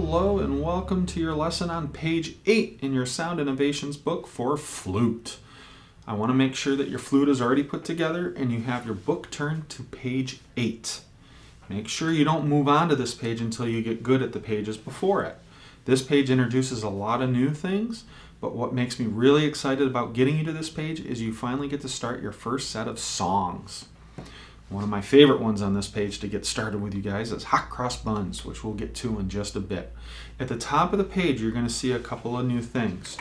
Hello and welcome to your lesson on page 8 in your Sound Innovations book for Flute. I want to make sure that your flute is already put together and you have your book turned to page 8. Make sure you don't move on to this page until you get good at the pages before it. This page introduces a lot of new things, but what makes me really excited about getting you to this page is you finally get to start your first set of songs. One of my favorite ones on this page to get started with you guys is Hot Cross Buns, which we'll get to in just a bit. At the top of the page, you're going to see a couple of new things.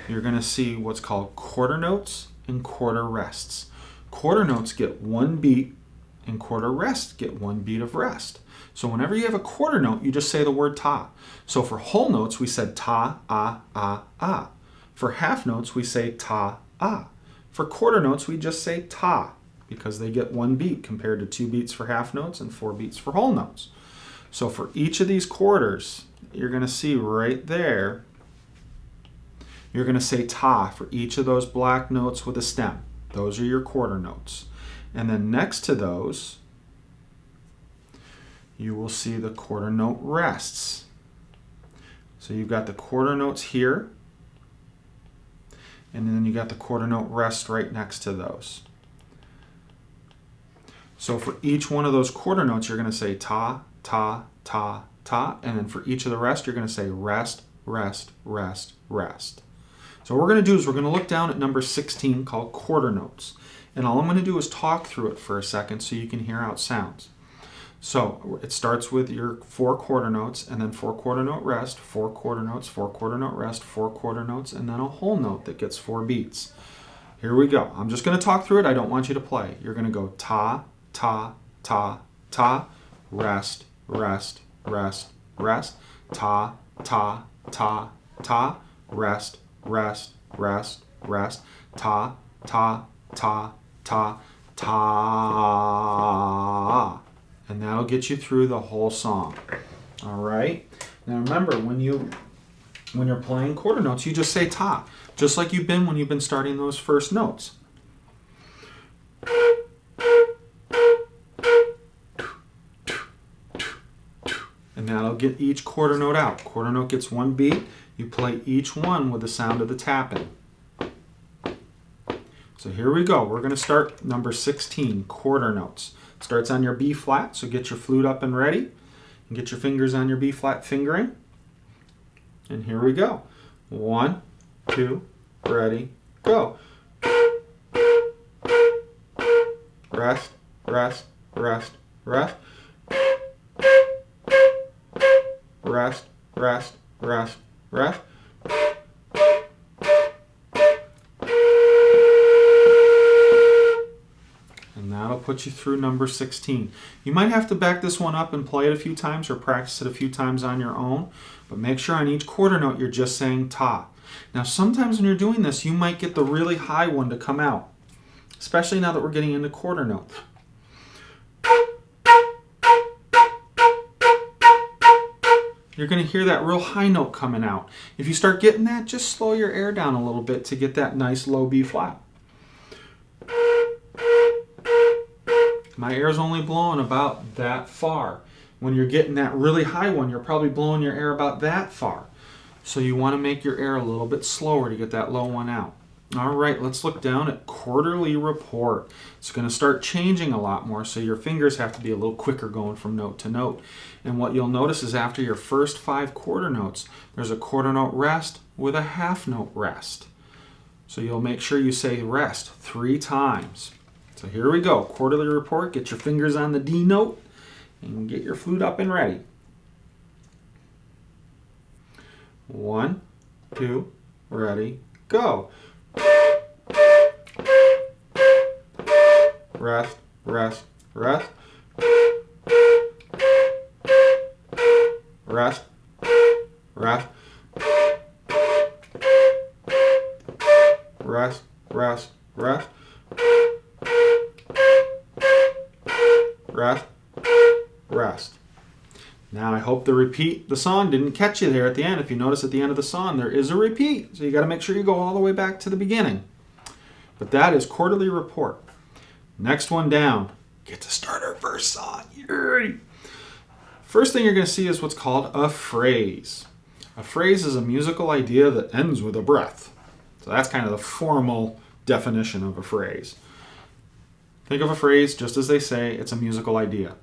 You're going to see what's called quarter notes and quarter rests. Quarter notes get one beat, and quarter rests get one beat of rest. So whenever you have a quarter note, you just say the word ta. So for whole notes, we said ta, ah, ah, ah. For half notes, we say ta, ah. For quarter notes, we just say ta, because they get one beat compared to 2 beats for half notes and 4 beats for whole notes. So for each of these quarters, you're going to see right there, you're going to say ta for each of those black notes with a stem. Those are your quarter notes. And then next to those, you will see the quarter note rests. So you've got the quarter notes here, and then you got the quarter note rest right next to those. So for each one of those quarter notes, you're going to say ta, ta, ta, ta, and then for each of the rest, you're going to say rest, rest, rest, rest. So what we're going to do is we're going to look down at number 16 called quarter notes. And all I'm going to do is talk through it for a second so you can hear how it sounds. So it starts with your 4 quarter notes and then 4 quarter note rest, 4 quarter notes, 4 quarter note rest, 4 quarter notes, and then a whole note that gets 4 beats. Here we go. I'm just going to talk through it. I don't want you to play. You're going to go ta, ta, ta, ta, rest, rest, rest, rest, ta, ta, ta, ta, rest, rest, rest, rest, ta, ta, ta, ta, ta. And that'll get you through the whole song. All right? Now remember, when you're playing quarter notes, you just say ta, just like you've been when you've been starting those first notes. And that'll get each quarter note out. Quarter note gets 1 beat. You play each one with the sound of the tapping. So here we go. We're going to start number 16, quarter notes. It starts on your B flat, so get your flute up and ready. And get your fingers on your B flat fingering. And here we go. 1, 2, ready, go. Rest, rest, rest, rest. Rest, rest, rest, rest. And that'll put you through number 16. You might have to back this one up and play it a few times or practice it a few times on your own, but make sure on each quarter note you're just saying ta. Now sometimes when you're doing this, you might get the really high one to come out, especially now that we're getting into quarter notes. You're going to hear that real high note coming out. If you start getting that, just slow your air down a little bit to get that nice low B flat. My air is only blowing about that far. When you're getting that really high one, you're probably blowing your air about that far. So you want to make your air a little bit slower to get that low one out. All right, let's look down at quarterly report. It's going to start changing a lot more, so your fingers have to be a little quicker going from note to note. And what you'll notice is after your first 5 quarter notes, there's a quarter note rest with a half note rest. So you'll make sure you say rest 3 times. So here we go, quarterly report. Get your fingers on the D note and get your flute up and ready. 1, 2, ready, go. Rest, rest, rest. Rest, rest. Rest, rest, rest. Rest, rest. Now I hope the song didn't catch you there at the end. If you notice at the end of the song there is a repeat, so you got to make sure you go all the way back to the beginning. But that is quarterly report. Next one down, get to start our first song. Yay! First thing you're going to see is what's called a phrase. A phrase is a musical idea that ends with a breath. So that's kind of the formal definition of a phrase. Think of a phrase just as they say, it's a musical idea.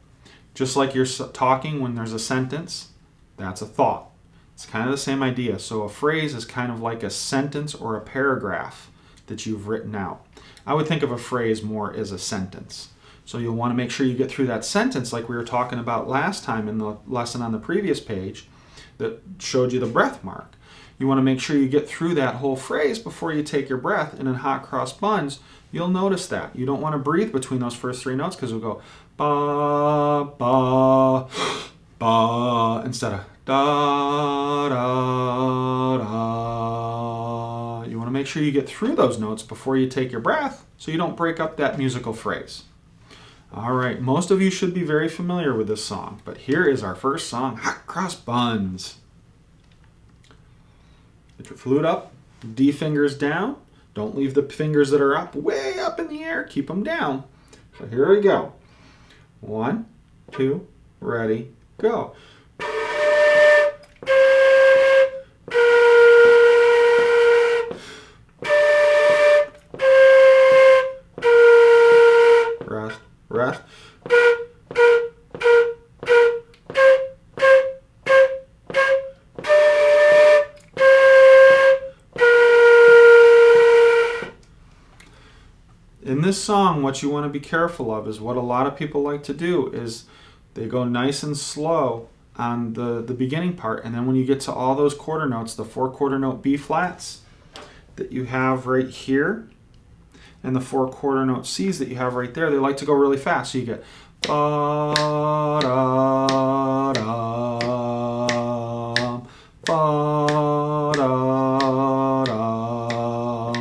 Just like you're talking when there's a sentence, that's a thought. It's kind of the same idea. So a phrase is kind of like a sentence or a paragraph that you've written out. I would think of a phrase more as a sentence. So you'll want to make sure you get through that sentence like we were talking about last time in the lesson on the previous page that showed you the breath mark. You want to make sure you get through that whole phrase before you take your breath. And in hot cross buns, you'll notice that. You don't want to breathe between those first three notes because we'll go ba, ba, ba, instead of da, da, da. You want to make sure you get through those notes before you take your breath so you don't break up that musical phrase. All right, most of you should be very familiar with this song, but here is our first song, Hot Cross Buns. Get your flute up, D fingers down. Don't leave the fingers that are up way up in the air. Keep them down. So here we go. 1, 2, ready, go. Rest, rest. In this song, what you want to be careful of is what a lot of people like to do is they go nice and slow on the beginning part, and then when you get to all those quarter notes, the 4 quarter note B flats that you have right here, and the 4 quarter note C's that you have right there, they like to go really fast. So you get ba da da ba da da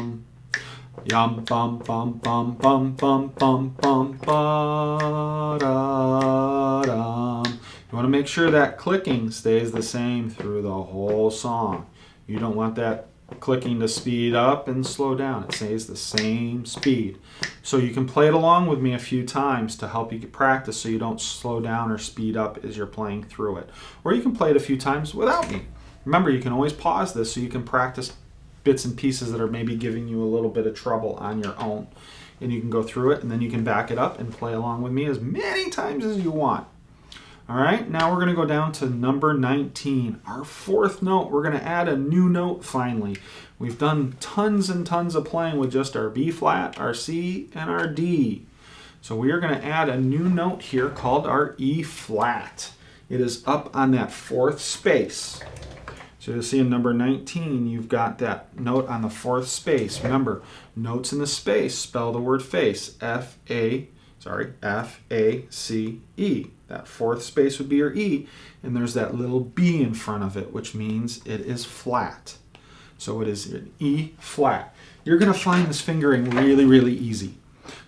yum bum bum bum bum bum bum bum ba da dum. You want to make sure that clicking stays the same through the whole song. You don't want that clicking to speed up and slow down. It stays the same speed. So you can play it along with me a few times to help you get practice so you don't slow down or speed up as you're playing through it. Or you can play it a few times without me. Remember, you can always pause this so you can practice bits and pieces that are maybe giving you a little bit of trouble on your own. And you can go through it and then you can back it up and play along with me as many times as you want. All right, now we're going to go down to number 19, our 4th note. We're going to add a new note finally. We've done tons and tons of playing with just our B flat, our C, and our D. So we are going to add a new note here called our E flat. It is up on that 4th space. So you'll see in number 19, you've got that note on the 4th space. Remember, notes in the space spell the word face, F-A-C-E. That 4th space would be your E, and there's that little B in front of it, which means it is flat. So it is an E flat. You're going to find this fingering really, really easy.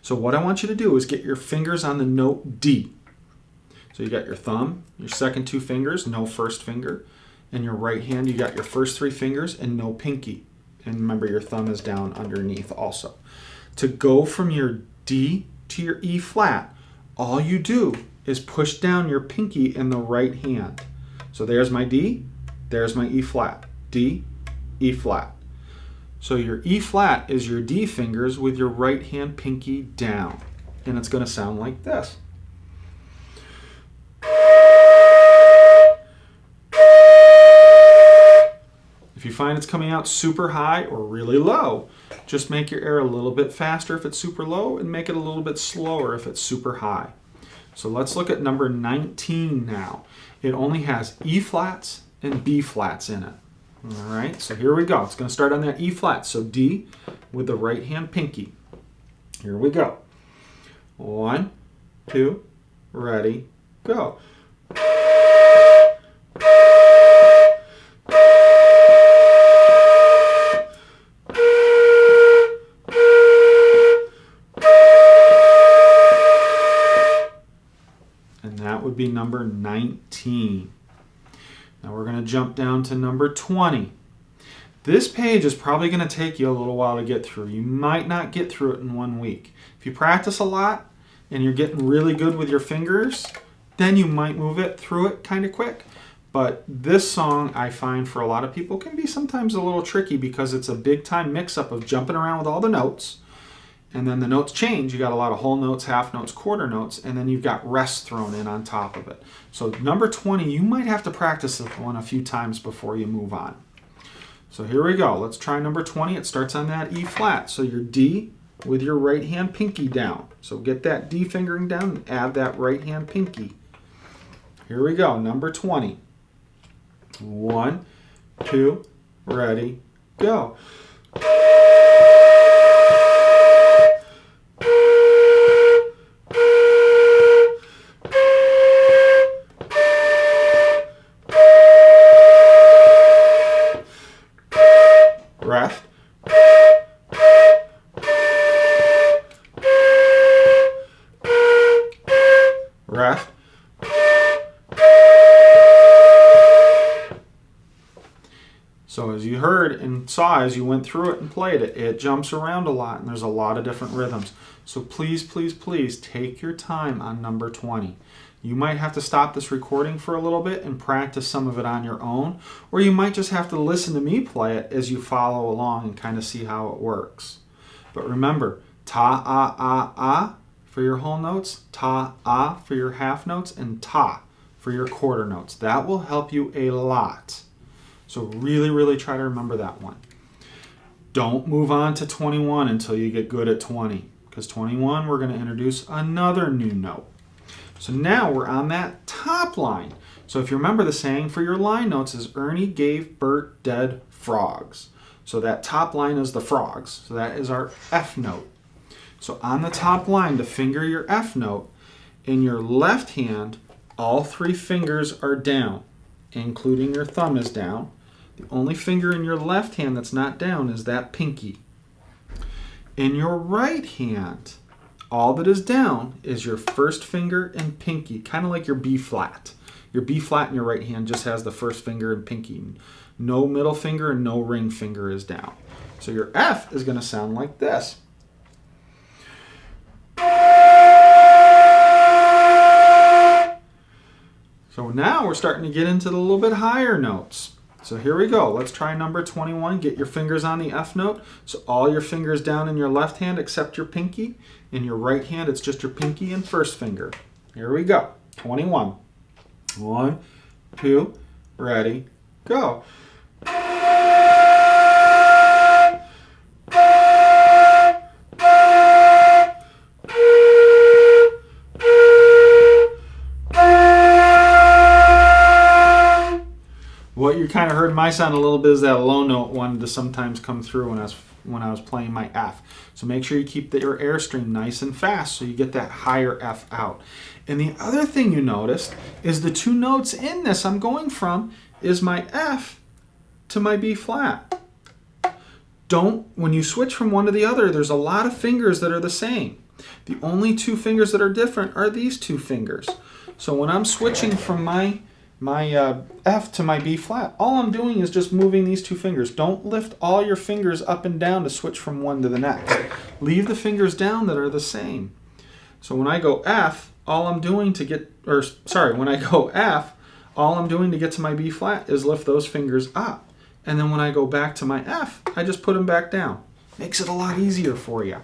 So what I want you to do is get your fingers on the note D. So you got your thumb, your second 2 fingers, no first finger, and your right hand, you got your first 3 fingers and no pinky. And remember, your thumb is down underneath also. To go from your D to your E flat, all you do is push down your pinky in the right hand. So there's my D, there's my E flat. D, E flat. So your E flat is your D fingers with your right hand pinky down. And it's going to sound like this. If you find it's coming out super high or really low, just make your air a little bit faster if it's super low and make it a little bit slower if it's super high. So let's look at number 19 now. It only has E flats and B flats in it. All right, so here we go. It's going to start on that E flat. So D with the right hand pinky. Here we go. 1, 2, ready, go. Would be number 19. Now we're going to jump down to number 20. This page is probably going to take you a little while to get through. You might not get through it in 1 week. If you practice a lot and you're getting really good with your fingers, then you might move it through it kind of quick. But this song, I find for a lot of people, can be sometimes a little tricky because it's a big time mix-up of jumping around with all the notes. And then the notes change. You got a lot of whole notes, half notes, quarter notes, and then you've got rests thrown in on top of it. So number 20, you might have to practice this one a few times before you move on. So here we go. Let's try number 20. It starts on that E flat. So your D with your right hand pinky down. So get that D fingering down and add that right hand pinky. Here we go. Number 20. 1, 2, ready, go. Rest. Rest. So as you heard and saw as you went through it and played it, it jumps around a lot and there's a lot of different rhythms. So please, please, please take your time on number 20. You might have to stop this recording for a little bit and practice some of it on your own, or you might just have to listen to me play it as you follow along and kind of see how it works. But remember, ta, ah, ah, ah for your whole notes, ta, ah for your half notes, and ta for your quarter notes. That will help you a lot. So really, really try to remember that one. Don't move on to 21 until you get good at 20, because 21 we're going to introduce another new note. So now we're on that top line. So if you remember, the saying for your line notes is Ernie gave Bert dead frogs. So that top line is the frogs. So that is our F note. So on the top line, to finger your F note, in your left hand, all 3 fingers are down, including your thumb is down. The only finger in your left hand that's not down is that pinky. In your right hand, all that is down is your first finger and pinky, kind of like your B flat. Your B flat in your right hand just has the first finger and pinky. No middle finger and no ring finger is down. So your F is going to sound like this. So now we're starting to get into the little bit higher notes. So here we go. Let's try number 21. Get your fingers on the F note. So all your fingers down in your left hand except your pinky. In your right hand, it's just your pinky and first finger. Here we go. 21. 1, 2, ready, go. What you kind of heard in my sound a little bit is that low note wanted to sometimes come through when I was playing my F. So make sure you keep your airstream nice and fast so you get that higher F out. And the other thing you noticed is the 2 notes in this I'm going from is my F to my B flat. When you switch from one to the other, there's a lot of fingers that are the same. The only 2 fingers that are different are these 2 fingers. So when I'm switching from my F to my B flat, all I'm doing is just moving these 2 fingers. Don't lift all your fingers up and down to switch from one to the next. Leave the fingers down that are the same. So when I go F, when I go F, all I'm doing to get to my B flat is lift those fingers up. And then when I go back to my F, I just put them back down. Makes it a lot easier for you.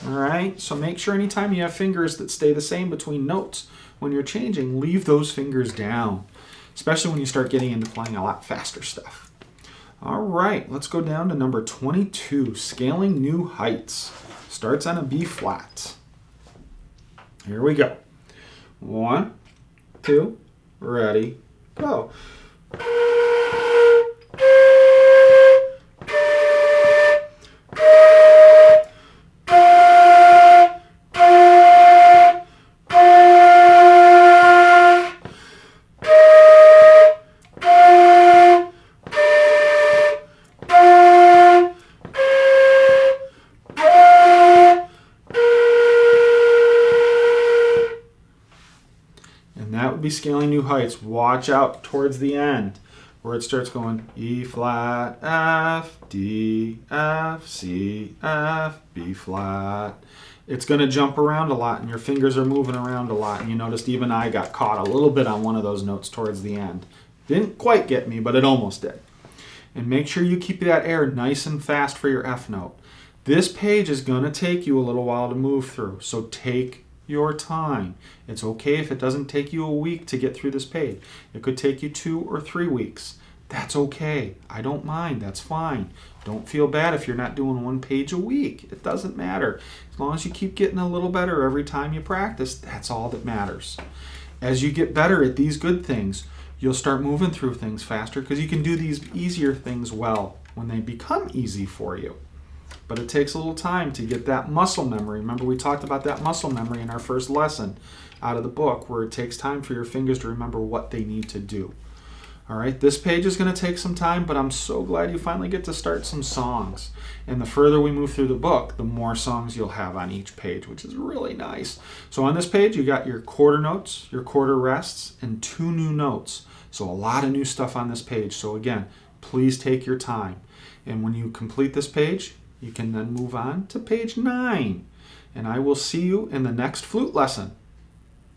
All right, so make sure anytime you have fingers that stay the same between notes, when you're changing, leave those fingers down, especially when you start getting into playing a lot faster stuff. All right, let's go down to number 22, Scaling New Heights. Starts on a B flat. Here we go. 1, 2, ready, go. Be Scaling New Heights. Watch out towards the end. where it starts going E flat, F, D, F, C, F, B flat. It's going to jump around a lot and your fingers are moving around a lot. And you noticed even I got caught a little bit on one of those notes towards the end. Didn't quite get me, but it almost did. And make sure you keep that air nice and fast for your F note. This page is going to take you a little while to move through, so take your time. It's okay if it doesn't take you a week to get through this page. It could take you 2 or 3 weeks. That's okay. I don't mind. That's fine. Don't feel bad if you're not doing 1 page a week. It doesn't matter. As long as you keep getting a little better every time you practice, that's all that matters. As you get better at these good things, you'll start moving through things faster because you can do these easier things well when they become easy for you. But it takes a little time to get that muscle memory. Remember, we talked about that muscle memory in our first lesson out of the book, where it takes time for your fingers to remember what they need to do. All right, this page is going to take some time, but I'm so glad you finally get to start some songs. And the further we move through the book, the more songs you'll have on each page, which is really nice. So on this page, you got your quarter notes, your quarter rests, and 2 new notes. So a lot of new stuff on this page. So again, please take your time. And when you complete this page, you can then move on to page 9. And I will see you in the next flute lesson.